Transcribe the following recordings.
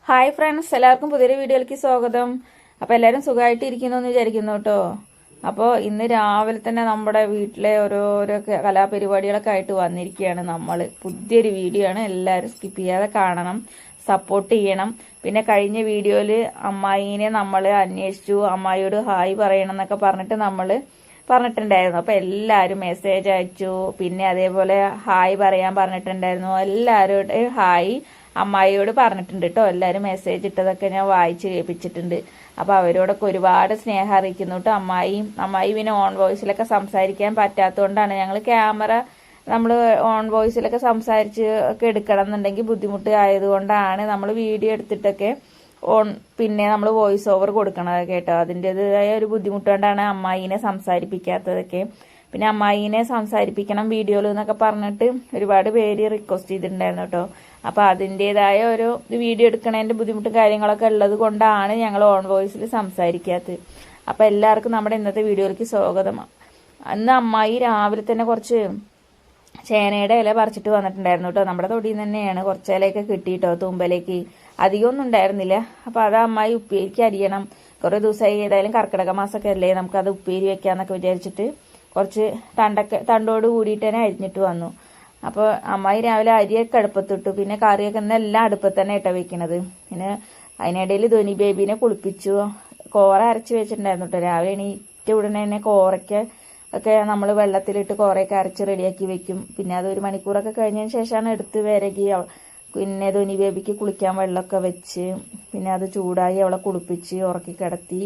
Hi friends, എല്ലാവർക്കും പുതിയൊരു വീഡിയോയിലേക്ക് സ്വാഗതം. അപ്പോൾ എല്ലാവരും സുഖമായിട്ട് ഇരിക്കുന്നു എന്ന് വിചാരിക്കുന്നു കേട്ടോ. അപ്പോൾ ഇന്ന് രാവിലെ തന്നെ നമ്മുടെ വീട്ടിലെ ഓരോരോ കലാപരിപാടികളൊക്കെ ആയിട്ട് വന്നിരിക്കുകയാണ്. നമ്മൾ പുതിയൊരു വീഡിയോ ആണ്, എല്ലാവരും സ്കിപ്പ് ചെയ്യാതെ കാണണം, സപ്പോർട്ട് ചെയ്യണം. പിന്നെ കഴിഞ്ഞ വീഡിയോയിൽ അമ്മായിനെ നമ്മൾ അന്വേഷിച്ചു, അമ്മായിയോട് ഹായ് പറയണം എന്നൊക്കെ പറഞ്ഞിട്ടുണ്ടായിരുന്നു. അപ്പോൾ എല്ലാവരും മെസ്സേജ് അയച്ചു. പിന്നെ അതേപോലെ ഹായ് പറയാൻ പറഞ്ഞിട്ടുണ്ടായിരുന്നു. എല്ലാവരോടും ഹായ് അമ്മായിയോട് പറഞ്ഞിട്ടുണ്ട് കേട്ടോ. എല്ലാവരും മെസ്സേജ് ഇട്ടതൊക്കെ ഞാൻ വായിച്ച് കേൾപ്പിച്ചിട്ടുണ്ട്. അപ്പോൾ അവരോടൊക്കെ ഒരുപാട് സ്നേഹം അറിയിക്കുന്നു കേട്ടോ. അമ്മായി പിന്നെ ഓൺ വോയിസിലൊക്കെ സംസാരിക്കാൻ പറ്റാത്തതുകൊണ്ടാണ് ഞങ്ങൾ നമ്മൾ ഓൺ വോയിസിലൊക്കെ സംസാരിച്ച് ഒക്കെ എടുക്കണം എന്നുണ്ടെങ്കിൽ ബുദ്ധിമുട്ട് ആയതുകൊണ്ടാണ് നമ്മൾ വീഡിയോ എടുത്തിട്ടൊക്കെ പിന്നെ നമ്മൾ വോയിസ് ഓവർ കൊടുക്കണത് കേട്ടോ. അതിൻ്റെതായ ഒരു ബുദ്ധിമുട്ടുകൊണ്ടാണ് അമ്മായിനെ സംസാരിപ്പിക്കാത്തതൊക്കെ. പിന്നെ അമ്മായിനെ സംസാരിപ്പിക്കണം വീഡിയോയിൽ എന്നൊക്കെ പറഞ്ഞിട്ട് ഒരുപാട് പേര് റിക്വസ്റ്റ് ചെയ്തിട്ടുണ്ടായിരുന്നു കേട്ടോ. അപ്പോൾ അതിൻ്റെതായ ഒരു വീഡിയോ എടുക്കണതിൻ്റെ ബുദ്ധിമുട്ടും കാര്യങ്ങളൊക്കെ ഉള്ളത് കൊണ്ടാണ് ഞങ്ങൾ ഓൺ വോയിസിൽ സംസാരിക്കാത്തത്. അപ്പോൾ എല്ലാവർക്കും നമ്മുടെ ഇന്നത്തെ വീഡിയോയിലേക്ക് സ്വാഗതം. അന്ന് അമ്മായി രാവിലെ തന്നെ കുറച്ച് ചേനയുടെ ഇല പറിച്ചിട്ട് വന്നിട്ടുണ്ടായിരുന്നു കേട്ടോ. നമ്മുടെ തൊടിയിൽ നിന്ന് തന്നെയാണ്. കുറച്ച് ഇലയൊക്കെ കിട്ടിയിട്ടോ, തുമ്പലേക്ക് അധികമൊന്നും ഉണ്ടായിരുന്നില്ല. അപ്പോൾ അത് അമ്മായി ഉപ്പേരിക്ക് അരിയണം. കുറേ ദിവസമായി, ഏതായാലും കർക്കിടക മാസമൊക്കെ അല്ലേ, നമുക്കത് ഉപ്പേരി വെക്കാന്നൊക്കെ വിചാരിച്ചിട്ട് കുറച്ച് തണ്ടോട് കൂടിയിട്ട് തന്നെ അരിഞ്ഞിട്ട് വന്നു. അപ്പോൾ അമ്മായി രാവിലെ അരിയൊക്കെ അടുപ്പത്തിട്ടു. പിന്നെ കറിയൊക്കെ എല്ലാം അടുപ്പത്ത് തന്നെ ഇട്ട വെക്കണത്. പിന്നെ അതിനിടയിൽ ധോനി ബേബീനെ കുളിപ്പിച്ചു. കോറ അരച്ച് വെച്ചിട്ടുണ്ടായിരുന്നു കേട്ടോ. രാവിലെ എണീറ്റ ഉടനെ തന്നെ ഒക്കെ നമ്മൾ വെള്ളത്തിലിട്ട് കോറയൊക്കെ അരച്ച് റെഡിയാക്കി വെക്കും. പിന്നെ അത് 1 മണിക്കൂറൊക്കെ കഴിഞ്ഞതിന് ശേഷമാണ് എടുത്ത് വിരകി പിന്നെ ധോനി ബേബിക്ക് കുളിക്കാൻ വെള്ളമൊക്കെ വെച്ച് പിന്നെ അത് ചൂടായി അവളെ കുളിപ്പിച്ച് ഉറക്കി കിടത്തി.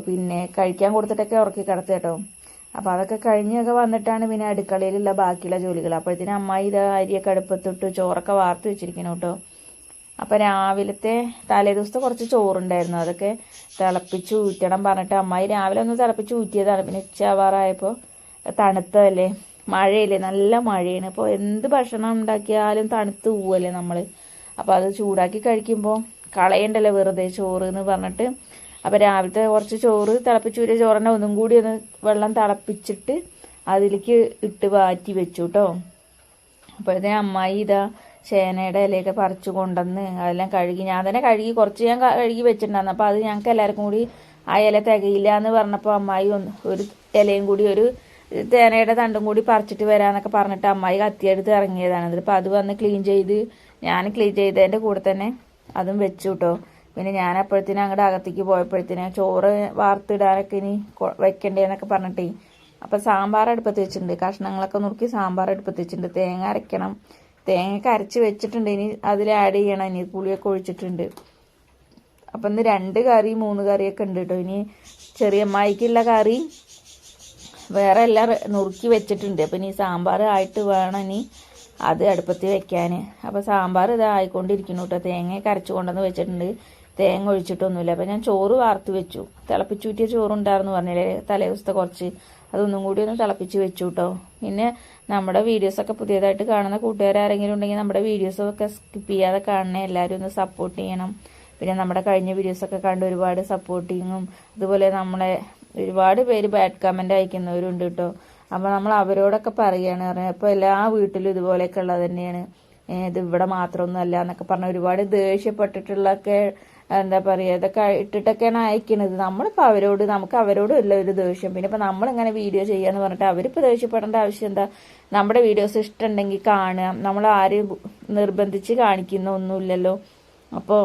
പിന്നെ കഴിക്കാൻ കൊടുത്തിട്ടൊക്കെ ഉറക്കി കിടത്തി കേട്ടോ. അപ്പോൾ അതൊക്കെ കഴിഞ്ഞൊക്കെ വന്നിട്ടാണ് പിന്നെ അടുക്കളയിലുള്ള ബാക്കിയുള്ള ജോലികൾ. അപ്പോഴത്തേനും അമ്മായി ഇത് അരിയൊക്കെ അടുപ്പത്തിട്ട് ചോറൊക്കെ വാർത്ത് വെച്ചിരിക്കണം കേട്ടോ. അപ്പോൾ രാവിലത്തെ തലേ ദിവസത്തെ കുറച്ച് ചോറുണ്ടായിരുന്നു, അതൊക്കെ തിളപ്പിച്ച് ഊറ്റണം പറഞ്ഞിട്ട് അമ്മായി രാവിലെ ഒന്ന് തിളപ്പിച്ച് ഊറ്റിയതാണ്. പിന്നെ ഉച്ചയാവാറായപ്പോൾ തണുത്തതല്ലേ, മഴയല്ലേ, നല്ല മഴയാണ്. അപ്പോൾ എന്ത് ഭക്ഷണം ഉണ്ടാക്കിയാലും തണുത്ത് പോവല്ലേ നമ്മൾ. അപ്പോൾ അത് ചൂടാക്കി കഴിക്കുമ്പോൾ കളയണ്ടല്ലോ വെറുതെ ചോറ് എന്ന് പറഞ്ഞിട്ട്. അപ്പോൾ രാവിലത്തെ കുറച്ച് ചോറ് തിളപ്പിച്ച് ഊരിയ ചോറിനെ ഒന്നും കൂടി ഒന്ന് വെള്ളം തിളപ്പിച്ചിട്ട് അതിലേക്ക് ഇട്ട് വാറ്റി വെച്ചു കേട്ടോ. അപ്പോഴത്തെ അമ്മായി ഇതാ ചേനയുടെ ഇലയൊക്കെ പറിച്ചു കൊണ്ടുവന്ന് അതെല്ലാം കഴുകി, ഞാൻ തന്നെ കുറച്ച് ഞാൻ കഴുകി വെച്ചിട്ടുണ്ടായിരുന്നു. അപ്പോൾ അത് ഞങ്ങൾക്ക് എല്ലാവർക്കും കൂടി ആ ഇല തികയില്ല എന്ന് പറഞ്ഞപ്പോൾ അമ്മായി ഒരു ഇലയും കൂടി, ഒരു ചേനയുടെ തണ്ടും കൂടി പറിച്ചിട്ട് വരാമെന്നൊക്കെ പറഞ്ഞിട്ട് അമ്മായി കത്തിയെടുത്ത് ഇറങ്ങിയതാണ്. അപ്പോൾ അത് വന്ന് ഞാൻ ക്ലീൻ ചെയ്തതിൻ്റെ കൂടെ തന്നെ അതും വെച്ചു കേട്ടോ. പിന്നെ ഞാൻ അപ്പോഴത്തേനും അങ്ങോട്ട് അകത്തേക്ക് പോയപ്പോഴത്തേനും ചോറ് വാർത്തിടാനൊക്കെ ഇനി വെക്കണ്ടേന്നൊക്കെ പറഞ്ഞിട്ടേ. അപ്പം സാമ്പാർ അടുപ്പത്ത് വെച്ചിട്ടുണ്ട്, കഷ്ണങ്ങളൊക്കെ നുറുക്കി സാമ്പാർ അടുപ്പത്ത് വെച്ചിട്ടുണ്ട്. തേങ്ങ അരയ്ക്കണം, തേങ്ങയൊക്കെ അരച്ച് വെച്ചിട്ടുണ്ട്. ഇനി അതിൽ ആഡ് ചെയ്യണം, ഇനി പുളിയൊക്കെ ഒഴിച്ചിട്ടുണ്ട്. അപ്പം ഇന്ന് 2 കറി 3 കറിയൊക്കെ ഉണ്ട് കേട്ടോ. ഇനി ചെറിയമ്മായിക്കുള്ള കറി വേറെ എല്ലാം നുറുക്കി വെച്ചിട്ടുണ്ട്. അപ്പം ഇനി സാമ്പാർ ആയിട്ട് വേണം ഇനി അത് അടുപ്പത്ത് വെക്കാൻ. അപ്പോൾ സാമ്പാർ ഇതായിക്കൊണ്ടിരിക്കുന്നു കേട്ടോ. തേങ്ങയൊക്കെ അരച്ച് കൊണ്ടുവന്ന് വെച്ചിട്ടുണ്ട്, തേങ്ങ ഒഴിച്ചിട്ടൊന്നുമില്ല. അപ്പം ഞാൻ ചോറ് വാർത്ത് വെച്ചു. തിളപ്പിച്ചൂറ്റിയ ചോറുണ്ടായിരുന്നു പറഞ്ഞില്ലേ തലേ ദിവസത്തെ കുറച്ച്, അതൊന്നും കൂടി ഒന്ന് തിളപ്പിച്ച് വെച്ചു കേട്ടോ. പിന്നെ നമ്മുടെ വീഡിയോസൊക്കെ പുതിയതായിട്ട് കാണുന്ന കൂട്ടുകാരെങ്കിലും ഉണ്ടെങ്കിൽ നമ്മുടെ വീഡിയോസൊക്കെ സ്കിപ്പ് ചെയ്യാതെ കാണണേ, എല്ലാവരും ഒന്ന് സപ്പോർട്ട് ചെയ്യണം. പിന്നെ നമ്മുടെ കഴിഞ്ഞ വീഡിയോസൊക്കെ കണ്ട് ഒരുപാട് സപ്പോർട്ടിങ്ങും അതുപോലെ നമ്മളെ ഒരുപാട് പേര് ബാഡ് കമൻ്റ് അയക്കുന്നവരുണ്ട് കേട്ടോ. അപ്പോൾ നമ്മൾ അവരോടൊക്കെ പറയുകയാണ് പറഞ്ഞത്. അപ്പോൾ എല്ലാ വീട്ടിലും ഇതുപോലെയൊക്കെ ഉള്ളത് തന്നെയാണ്, ഇത് ഇവിടെ മാത്രമൊന്നും അല്ല എന്നൊക്കെ പറഞ്ഞ് ഒരുപാട് ദേഷ്യപ്പെട്ടിട്ടുള്ളൊക്കെ എന്താ പറയുക, ഇതൊക്കെ ഇട്ടിട്ടൊക്കെയാണ് അയക്കുന്നത്. നമ്മളിപ്പോൾ നമുക്ക് അവരോടും ഇല്ല ഒരു ദേഷ്യം. പിന്നെ ഇപ്പോൾ നമ്മളിങ്ങനെ വീഡിയോ ചെയ്യാന്ന് പറഞ്ഞിട്ട് അവരിപ്പോൾ ദേഷ്യപ്പെടേണ്ട ആവശ്യം എന്താ? നമ്മുടെ വീഡിയോസ് ഇഷ്ടമുണ്ടെങ്കിൽ കാണുക, നമ്മൾ ആരെയും നിർബന്ധിച്ച് കാണിക്കുന്ന ഒന്നുമില്ലല്ലോ. അപ്പോൾ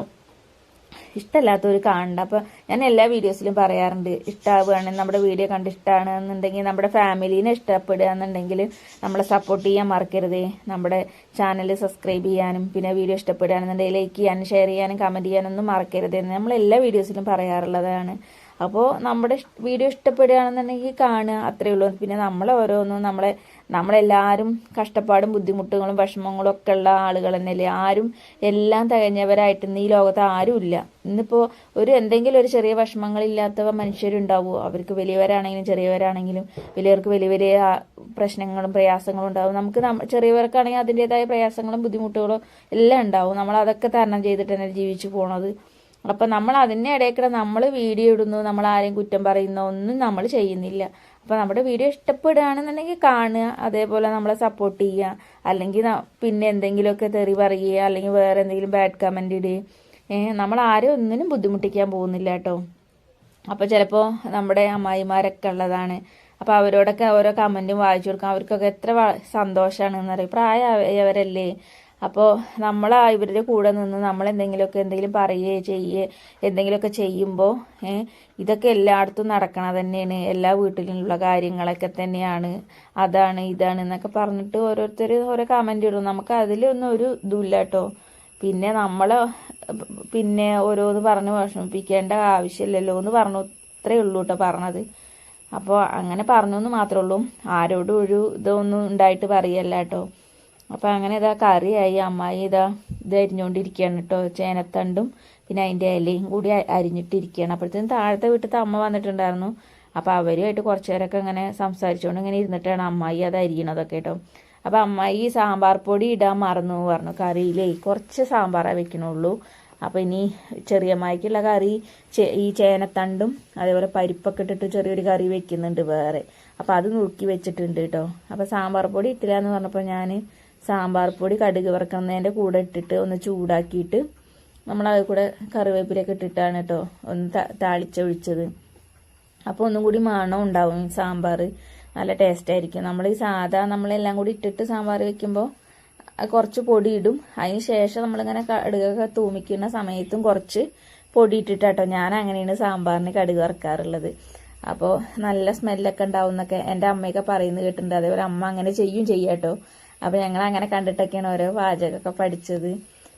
ഇഷ്ടമല്ലാത്തവർ കാണണ്ട. അപ്പോൾ ഞാൻ എല്ലാ വീഡിയോസിലും പറയാറുണ്ട്, ഇഷ്ടമാവുകയാണെങ്കിൽ നമ്മുടെ വീഡിയോ കണ്ട് ഇഷ്ടമാണെന്നുണ്ടെങ്കിൽ നമ്മുടെ ഫാമിലീനെ ഇഷ്ടപ്പെടുക എന്നുണ്ടെങ്കിൽ നമ്മളെ സപ്പോർട്ട് ചെയ്യാൻ മറക്കരുതേ. നമ്മുടെ ചാനൽ സബ്സ്ക്രൈബ് ചെയ്യാനും പിന്നെ വീഡിയോ ഇഷ്ടപ്പെടുകയാണെന്നുണ്ടെങ്കിൽ ലൈക്ക് ചെയ്യാനും ഷെയർ ചെയ്യാനും കമൻറ്റ് ചെയ്യാനൊന്നും മറക്കരുതെന്ന് നമ്മൾ എല്ലാ വീഡിയോസിലും പറയാറുള്ളതാണ്. അപ്പോൾ നമ്മുടെ വീഡിയോ ഇഷ്ടപ്പെടുകയാണെന്നുണ്ടെങ്കിൽ കാണുക, അത്രയേ ഉള്ളൂ. പിന്നെ നമ്മളെല്ലാവരും കഷ്ടപ്പാടും ബുദ്ധിമുട്ടുകളും വിഷമങ്ങളും ഒക്കെ ഉള്ള ആളുകൾ തന്നെയല്ലേ. ആരും എല്ലാം തികഞ്ഞവരായിട്ട് ഈ ലോകത്ത് ആരും ഇല്ല. ഇന്നിപ്പോൾ എന്തെങ്കിലും ഒരു ചെറിയ വിഷമങ്ങളില്ലാത്ത മനുഷ്യരുണ്ടാവുമോ? അവർക്ക് വലിയവരാണെങ്കിലും ചെറിയവരാണെങ്കിലും വലിയവർക്ക് വലിയ വലിയ പ്രശ്നങ്ങളും പ്രയാസങ്ങളും ഉണ്ടാവും. നമുക്ക് ചെറിയവർക്കാണെങ്കിൽ അതിൻ്റെതായ പ്രയാസങ്ങളും ബുദ്ധിമുട്ടുകളും എല്ലാം ഉണ്ടാവും. നമ്മൾ അതൊക്കെ തരണം ചെയ്തിട്ട് തന്നെ ജീവിച്ചു പോണത്. അപ്പം നമ്മൾ അതിൻ്റെ ഇടയ്ക്കിടെ നമ്മൾ വീഡിയോ ഇടുന്നു, നമ്മൾ ആരെയും കുറ്റം പറയുന്ന ഒന്നും നമ്മൾ ചെയ്യുന്നില്ല. അപ്പോൾ നമ്മുടെ വീഡിയോ ഇഷ്ടപ്പെടുകയാണെന്നുണ്ടെങ്കിൽ കാണുക, അതേപോലെ നമ്മളെ സപ്പോർട്ട് ചെയ്യുക. അല്ലെങ്കിൽ പിന്നെ എന്തെങ്കിലുമൊക്കെ തെറി പറയുക, അല്ലെങ്കിൽ വേറെ എന്തെങ്കിലും ബാഡ് കമൻറ്റ് ഇടുക, നമ്മൾ ആരും ഒന്നിനും ബുദ്ധിമുട്ടിക്കാൻ പോകുന്നില്ല കേട്ടോ. അപ്പോൾ ചിലപ്പോൾ നമ്മുടെ അമ്മായിമാരൊക്കെ ഉള്ളതാണ്. അപ്പോൾ അവരോടൊക്കെ ഓരോ കമൻറ്റും വായിച്ചു കൊടുക്കാം. അവർക്കൊക്കെ എത്ര സന്തോഷമാണെന്ന് പറയും. പ്രായമായവരല്ലേ. അപ്പോൾ നമ്മൾ ഇവരുടെ കൂടെ നിന്ന് എന്തെങ്കിലും പറയുകയോ ചെയ്യുകയോ എന്തെങ്കിലുമൊക്കെ ചെയ്യുമ്പോൾ ഇതൊക്കെ എല്ലായിടത്തും നടക്കണത് തന്നെയാണ്. എല്ലാ വീട്ടിലുള്ള കാര്യങ്ങളൊക്കെ തന്നെയാണ്. അതാണ് ഇതാണ് എന്നൊക്കെ പറഞ്ഞിട്ട് ഓരോരുത്തർ ഓരോ കമൻറ്റ് ഇടും. നമുക്ക് അതിലൊന്നും ഒരു ഇതുമില്ല കേട്ടോ. പിന്നെ ഓരോന്ന് പറഞ്ഞ് വിഷമിപ്പിക്കേണ്ട ആവശ്യമില്ലല്ലോ എന്ന് പറഞ്ഞു. ഇത്രയേ ഉള്ളൂ കേട്ടോ പറഞ്ഞത്. അപ്പോൾ അങ്ങനെ പറഞ്ഞു എന്ന് മാത്രമേ ഉള്ളൂ. ആരോടും ഒരു ഇതൊന്നും ഉണ്ടായിട്ട് പറയല്ല കേട്ടോ. അപ്പോൾ അങ്ങനെ ഇതാ കറിയായി. അമ്മായി ഇത് അരിഞ്ഞുകൊണ്ടിരിക്കുകയാണ് കേട്ടോ. ചേനത്തണ്ടും പിന്നെ അതിൻ്റെ ഇലയും കൂടി അരിഞ്ഞിട്ടിരിക്കുകയാണ്. അപ്പോഴത്തേനും താഴത്തെ വീട്ടിലത്തെ അമ്മ വന്നിട്ടുണ്ടായിരുന്നു. അപ്പോൾ അവരുമായിട്ട് കുറച്ച് നേരമൊക്കെ ഇങ്ങനെ സംസാരിച്ചുകൊണ്ട് ഇങ്ങനെ ഇരുന്നിട്ടാണ് അമ്മായി അത് അരിയണതൊക്കെ കേട്ടോ. അപ്പോൾ അമ്മായി സാമ്പാർ പൊടി ഇടാൻ മറന്നു പറഞ്ഞു. കറിയിലേ കുറച്ച് സാമ്പാറേ വെക്കണുള്ളൂ. അപ്പോൾ ഇനി ചെറിയമ്മയ്ക്കുള്ള കറി ഈ ചേനത്തണ്ടും അതേപോലെ പരിപ്പൊക്കെ ഇട്ടിട്ട് ചെറിയൊരു കറി വെക്കുന്നുണ്ട് വേറെ. അപ്പോൾ അത് നുറുക്കി വെച്ചിട്ടുണ്ട് കേട്ടോ. അപ്പോൾ സാമ്പാർ പൊടി ഇട്ടില്ല എന്ന് പറഞ്ഞപ്പോൾ ഞാൻ സാമ്പാർ പൊടി കടുക് വറക്കുന്നതിൻ്റെ കൂടെ ഇട്ടിട്ട് ഒന്ന് ചൂടാക്കിയിട്ട് നമ്മളത് കൂടെ കറിവേപ്പിലൊക്കെ ഇട്ടിട്ടാണ് കേട്ടോ ഒന്ന് താളിച്ചൊഴിച്ചത്. അപ്പോൾ ഒന്നും കൂടി മണം ഉണ്ടാവും. സാമ്പാർ നല്ല ടേസ്റ്റ് ആയിരിക്കും. നമ്മൾ ഈ നമ്മളെല്ലാം കൂടി ഇട്ടിട്ട് സാമ്പാർ വെക്കുമ്പോൾ കുറച്ച് പൊടി ഇടും. അതിന് ശേഷം നമ്മളിങ്ങനെ കടുകൊക്കെ തൂമിക്കുന്ന സമയത്തും കുറച്ച് പൊടി ഇട്ടിട്ടാട്ടോ ഞാൻ അങ്ങനെയാണ് സാമ്പാറിന് കടുക് വറക്കാറുള്ളത്. അപ്പോൾ നല്ല സ്മെല്ലൊക്കെ ഉണ്ടാവും എന്നൊക്കെ എൻ്റെ അമ്മയൊക്കെ പറയുന്നത് കേട്ടിട്ടുണ്ട്. അതേപോലെ അമ്മ അങ്ങനെ ചെയ്യാട്ടോ. അപ്പോൾ ഞങ്ങൾ അങ്ങനെ കണ്ടിട്ടൊക്കെയാണ് ഓരോ പാചകമൊക്കെ പഠിച്ചത്.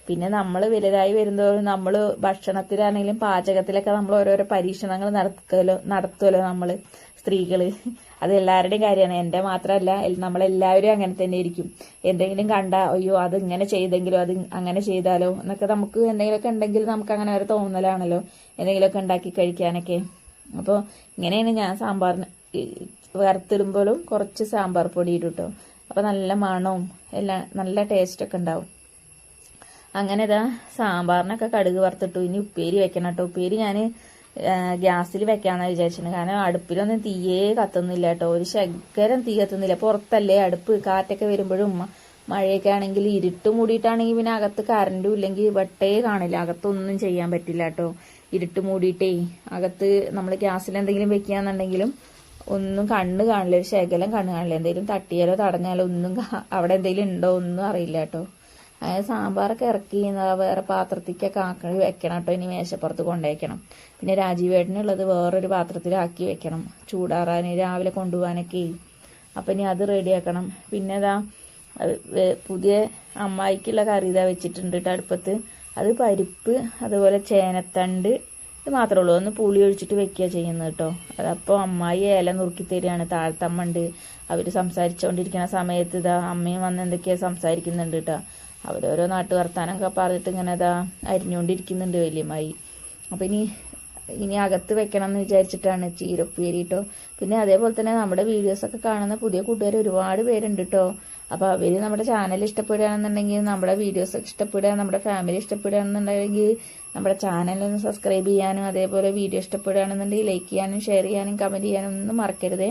പിന്നെ നമ്മൾ വലുതായി വരുന്നതോറും നമ്മൾ ഭക്ഷണത്തിലാണെങ്കിലും പാചകത്തിലൊക്കെ നമ്മൾ ഓരോരോ പരീക്ഷണങ്ങൾ നടത്തുമല്ലോ നമ്മൾ സ്ത്രീകൾ. അത് എല്ലാവരുടെയും കാര്യമാണ്. എൻ്റെ മാത്രമല്ല, നമ്മളെല്ലാവരും അങ്ങനെ തന്നെ ഇരിക്കും. എന്തെങ്കിലും അയ്യോ അത് ഇങ്ങനെ ചെയ്തെങ്കിലോ അത് അങ്ങനെ ചെയ്താലോ എന്നൊക്കെ നമുക്ക് എന്തെങ്കിലുമൊക്കെ ഉണ്ടെങ്കിൽ നമുക്ക് അങ്ങനെ ഒരു തോന്നലാണല്ലോ എന്തെങ്കിലുമൊക്കെ ഉണ്ടാക്കി കഴിക്കാനൊക്കെ. അപ്പോൾ ഇങ്ങനെയാണ് ഞാൻ സാമ്പാറിന് വറുത്തിടുമ്പോഴും കുറച്ച് സാമ്പാർ പൊടി ഇടും കേട്ടോ. അപ്പോൾ നല്ല മണവും എല്ലാം നല്ല ടേസ്റ്റൊക്കെ ഉണ്ടാവും. അങ്ങനെ ഇതാ സാമ്പാറിനൊക്കെ കടുക് വറുത്തിട്ടു. ഇനി ഉപ്പേരി വെക്കണം കേട്ടോ. ഉപ്പേരി ഞാൻ ഗ്യാസിൽ വെക്കാമെന്നാണ് വിചാരിച്ചത്. കാരണം അടുപ്പിലൊന്നും തീയേ കത്തുന്നില്ല കേട്ടോ. ഒരു ശകരം തീ കത്തുന്നില്ല. പുറത്തല്ലേ അടുപ്പ്. കാറ്റൊക്കെ വരുമ്പോഴും മഴയൊക്കെ ആണെങ്കിൽ ഇരുട്ട് മൂടിയിട്ടാണെങ്കിൽ പിന്നെ അകത്ത് കറണ്ടും ഇല്ലെങ്കിൽ വെട്ടേ കാണില്ല. അകത്തൊന്നും ചെയ്യാൻ പറ്റില്ല കേട്ടോ. ഇരുട്ട് മൂടിയിട്ടേ അകത്ത് നമ്മൾ ഗ്യാസിൽ എന്തെങ്കിലും വെക്കുകയാണെന്നുണ്ടെങ്കിലും ഒന്നും കണ്ണ് കാണില്ല. ഒരു ശകലം കണ്ണ് കാണില്ല. എന്തെങ്കിലും തട്ടിയാലോ തടഞ്ഞാലോ ഒന്നും അവിടെ എന്തെങ്കിലും ഉണ്ടോ ഒന്നും അറിയില്ല കേട്ടോ. അതായത് സാമ്പാറൊക്കെ ഇറക്കി വേറെ പാത്രത്തിക്കൊക്കെ ആക്കി വെക്കണം കേട്ടോ. ഇനി മേശപ്പുറത്ത് കൊണ്ടുവയ്ക്കണം. പിന്നെ രാജീവേട്ടനുള്ളത് വേറൊരു പാത്രത്തിലാക്കി വെക്കണം ചൂടാറാൻ രാവിലെ കൊണ്ടുപോകാനൊക്കെ. അപ്പം ഇനി അത് റെഡിയാക്കണം. പിന്നെ പുതിയ അമ്മായിക്കുള്ള കറി വെച്ചിട്ടുണ്ട് കേട്ടോ അടുപ്പത്ത്. അത് പരിപ്പ് അതുപോലെ ചേനത്തണ്ട് ഇത് മാത്രമേ ഉള്ളൂ. ഒന്ന് പുളി ഒഴിച്ചിട്ട് വെക്കുക ചെയ്യുന്നത് കേട്ടോ. അതപ്പോൾ അമ്മായി ഇല നുറുക്കി തരികയാണ്. താഴത്തമ്മ ഉണ്ട്. അവർ സംസാരിച്ചുകൊണ്ടിരിക്കുന്ന സമയത്ത് അമ്മയും വന്ന് എന്തൊക്കെയാ സംസാരിക്കുന്നുണ്ട് കേട്ടോ. അവരോരോ നാട്ടു വർത്താനമൊക്കെ പറഞ്ഞിട്ട് ഇങ്ങനെ അരിഞ്ഞുകൊണ്ടിരിക്കുന്നുണ്ട് വലിയമ്മായി. അപ്പം ഇനി അകത്ത് വെക്കണം എന്ന് വിചാരിച്ചിട്ടാണ് ചീരപ്പേരി കേട്ടോ. പിന്നെ അതേപോലെ തന്നെ നമ്മുടെ വീഡിയോസൊക്കെ കാണുന്ന പുതിയ കൂട്ടുകാർ ഒരുപാട് പേരുണ്ട് കേട്ടോ. അപ്പോൾ അവർ നമ്മുടെ ചാനൽ ഇഷ്ടപ്പെടുകയാണെന്നുണ്ടെങ്കിൽ, നമ്മുടെ വീഡിയോസൊക്കെ ഇഷ്ടപ്പെടുക, നമ്മുടെ ഫാമിലി ഇഷ്ടപ്പെടുകയാണെന്നുണ്ടെങ്കിൽ നമ്മുടെ ചാനലൊന്ന് സബ്സ്ക്രൈബ് ചെയ്യാനും അതേപോലെ വീഡിയോ ഇഷ്ടപ്പെടുകയാണെന്നുണ്ടെങ്കിൽ ലൈക്ക് ചെയ്യാനും ഷെയർ ചെയ്യാനും കമൻറ്റ് ചെയ്യാനും ഒന്നും മറക്കരുതേ.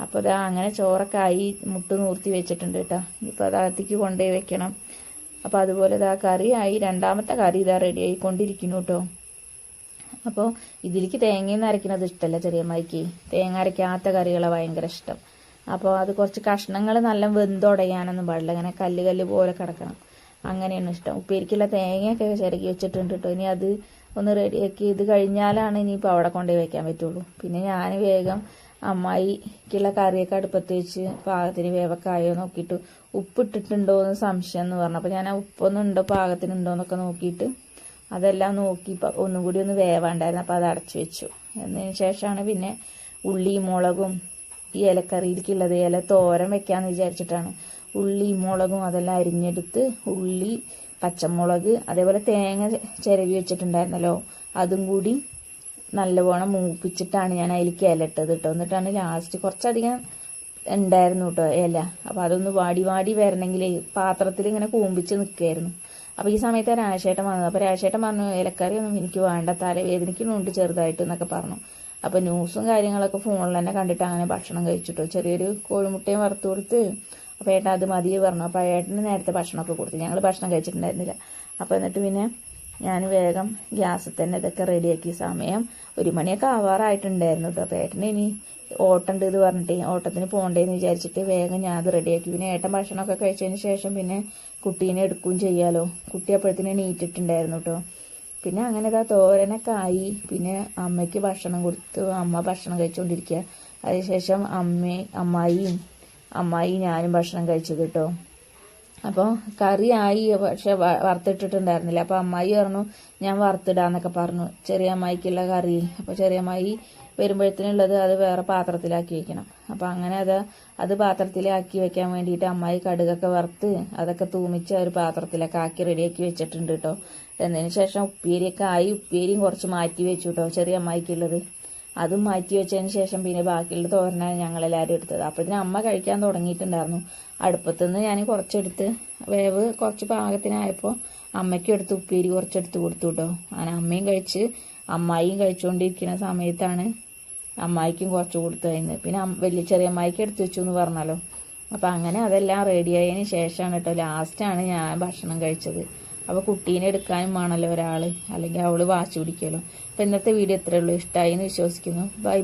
അപ്പോൾ അങ്ങനെ ചോറൊക്കെ ആയി മുട്ട് നൂർത്തി വെച്ചിട്ടുണ്ട് കേട്ടോ. ഇപ്പോൾ അകത്തേക്ക് കൊണ്ടുപോയി വെക്കണം. അപ്പോൾ അതുപോലെ കറി ആയി. രണ്ടാമത്തെ കറി റെഡി ആയിക്കൊണ്ടിരിക്കുന്നു കേട്ടോ. അപ്പോൾ ഇതിലേക്ക് തേങ്ങയൊന്നും അരയ്ക്കുന്നത് ഇഷ്ടമല്ല ചെറിയമ്മയ്ക്ക്. തേങ്ങ അരയ്ക്കാത്ത കറികളെ ഭയങ്കര ഇഷ്ടം. അപ്പോൾ അത് കുറച്ച് കഷ്ണങ്ങൾ നല്ല വെന്തുടയാനൊന്നും പാടില്ല. അങ്ങനെ കല്ല് പോലെ കിടക്കണം. അങ്ങനെയാണ് ഇഷ്ടം. ഉപ്പേരിക്കുള്ള തേങ്ങയൊക്കെ ചിരകി വെച്ചിട്ടുണ്ട് കേട്ടോ. ഇനി അത് ഒന്ന് റെഡിയാക്കി ഇത് കഴിഞ്ഞാലാണ് ഇനിയിപ്പോൾ അവിടെ കൊണ്ടുപോയി വെക്കാൻ പറ്റുള്ളൂ. പിന്നെ ഞാൻ വേഗം അമ്മായിക്കുള്ള കറിയൊക്കെ അടുപ്പത്ത് വെച്ച് പാകത്തിന് വേവക്കായോ നോക്കിയിട്ട് ഉപ്പിട്ടിട്ടുണ്ടോ എന്ന് സംശയം എന്ന് പറഞ്ഞു. അപ്പോൾ ഞാൻ ഉപ്പൊന്നും ഉണ്ടോ പാകത്തിനുണ്ടോ എന്നൊക്കെ നോക്കിയിട്ട് അതെല്ലാം നോക്കി ഒന്നും കൂടി ഒന്ന് വേവാണ്ടായിരുന്നു. അപ്പോൾ അത് അടച്ചു വെച്ചു. എന്നതിന് ശേഷമാണ് പിന്നെ ഉള്ളിയും മുളകും ഈ ഇലക്കറിയിലേക്കുള്ളത് ഇല തോരൻ വെക്കാമെന്ന് വിചാരിച്ചിട്ടാണ് ഉള്ളിയും മുളകും അതെല്ലാം അരിഞ്ഞെടുത്ത് ഉള്ളി പച്ചമുളക് അതേപോലെ തേങ്ങ ചിരവി വെച്ചിട്ടുണ്ടായിരുന്നല്ലോ അതും കൂടി നല്ലവണ്ണം മൂപ്പിച്ചിട്ടാണ് ഞാൻ അതിലേക്ക് ഇല ഇട്ടത് കേട്ടോ. എന്നിട്ടാണ് ലാസ്റ്റ് കുറച്ചധികം ഉണ്ടായിരുന്നു കേട്ടോ ഇല. അപ്പോൾ അതൊന്ന് വാടി വരണമെങ്കിൽ പാത്രത്തിൽ ഇങ്ങനെ കൂമ്പിച്ച് നിൽക്കുകയായിരുന്നു. അപ്പോൾ ഈ സമയത്ത് രാജേട്ടൻ വന്നത്. അപ്പോൾ രാജേട്ടൻ പറഞ്ഞു ഇലക്കറിയൊന്നും എനിക്ക് വേണ്ട, തലവേദനയ്ക്കുന്നുണ്ട് ചെറുതായിട്ട് എന്നൊക്കെ പറഞ്ഞു. അപ്പോൾ ന്യൂസും കാര്യങ്ങളൊക്കെ ഫോണിൽ തന്നെ കണ്ടിട്ട് അങ്ങനെ ഭക്ഷണം കഴിച്ചിട്ടോ. ചെറിയൊരു കോഴിമുട്ടയും വറുത്ത് കൊടുത്ത് അപ്പോൾ ഏട്ടൻ അത് മതി പറഞ്ഞു. അപ്പോൾ ഏട്ടന് നേരത്തെ ഭക്ഷണമൊക്കെ കൊടുത്തു. ഞങ്ങൾ ഭക്ഷണം കഴിച്ചിട്ടുണ്ടായിരുന്നില്ല. അപ്പോൾ എന്നിട്ട് പിന്നെ ഞാൻ വേഗം ഗ്യാസിൽ തന്നെ ഇതൊക്കെ റെഡിയാക്കി. സമയം 1 മണിയൊക്കെ ആവാറായിട്ടുണ്ടായിരുന്നു കേട്ടോ. അപ്പോൾ ഏട്ടന് ഇനി ഓട്ടമുണ്ട് ഇത് പറഞ്ഞിട്ട് ഓട്ടത്തിന് പോകണ്ടേന്ന് വിചാരിച്ചിട്ട് വേഗം ഞാൻ അത് റെഡിയാക്കി. പിന്നെ ഏട്ടൻ ഭക്ഷണമൊക്കെ കഴിച്ചതിന് ശേഷം പിന്നെ കുട്ടീനെ എടുക്കുകയും ചെയ്യാലോ. കുട്ടി അപ്പോഴത്തേന് എണീറ്റിട്ടുണ്ടായിരുന്നു കേട്ടോ. പിന്നെ അങ്ങനെ ഇതാ തോരനൊക്കെ ആയി. പിന്നെ അമ്മയ്ക്ക് ഭക്ഷണം കൊടുത്തു. അമ്മ ഭക്ഷണം കഴിച്ചുകൊണ്ടിരിക്കുക. അതിനുശേഷം അമ്മായി ഞാനും ഭക്ഷണം കഴിച്ചത് കേട്ടോ. അപ്പോൾ കറി ആയി, പക്ഷെ വറുത്തിട്ടിട്ടുണ്ടായിരുന്നില്ല. അപ്പോൾ അമ്മായി പറഞ്ഞു ഞാൻ വറുത്തിടാന്നൊക്കെ പറഞ്ഞു, ചെറിയ അമ്മായിക്കുള്ള കറി. അപ്പോൾ ചെറിയ അമ്മായി വരുമ്പോഴത്തേനുള്ളത് അത് വേറെ പാത്രത്തിലാക്കി വെക്കണം. അപ്പോൾ അങ്ങനെ അത് പാത്രത്തിലാക്കി വെക്കാൻ വേണ്ടിയിട്ട് അമ്മായി കടുകൊക്കെ വറുത്ത് അതൊക്കെ തൂമിച്ച് ഒരു പാത്രത്തിലൊക്കെ ആക്കി റെഡിയാക്കി വെച്ചിട്ടുണ്ട് കേട്ടോ. എന്നതിന് ശേഷം ഉപ്പേരിയൊക്കെ ആയി. ഉപ്പേരിയും കുറച്ച് മാറ്റി വെച്ചു കേട്ടോ, ചെറിയ അമ്മായിക്കുള്ളത്. അതും മാറ്റി വെച്ചതിന് ശേഷം പിന്നെ ബാക്കിയുള്ള തോരനാണ് ഞങ്ങളെല്ലാവരും എടുത്തത്. അപ്പോഴത്തേന് അമ്മ കഴിക്കാൻ തുടങ്ങിയിട്ടുണ്ടായിരുന്നു. അടുപ്പത്തുനിന്ന് ഞാൻ കുറച്ചെടുത്ത് വേവ് കുറച്ച് പാകത്തിനായപ്പോൾ അമ്മയ്ക്കും എടുത്ത് ഉപ്പേരി കുറച്ചെടുത്ത് കൊടുത്തു കേട്ടോ. അങ്ങനെ അമ്മയും കഴിച്ച് അമ്മായിയും കഴിച്ചുകൊണ്ടിരിക്കുന്ന സമയത്താണ് അമ്മായിക്കും കുറച്ച് കൊടുത്തു കഴിഞ്ഞത്. പിന്നെ ചെറിയ അമ്മായിക്ക് എടുത്ത് വെച്ചു എന്ന് പറഞ്ഞാലോ. അപ്പം അങ്ങനെ അതെല്ലാം റെഡിയായതിന് ശേഷമാണ് കേട്ടോ ലാസ്റ്റാണ് ഞാൻ ഭക്ഷണം കഴിച്ചത്. അപ്പോൾ കുട്ടീനെ എടുക്കാനും വേണമല്ലോ ഒരാൾ, അല്ലെങ്കിൽ അവൾ വാശി പിടിക്കുമല്ലോ. അപ്പോൾ ഇന്നത്തെ വീഡിയോ ഇത്രയേ ഉള്ളൂ. ഇഷ്ടമായി എന്ന് വിശ്വസിക്കുന്നു. ബൈ.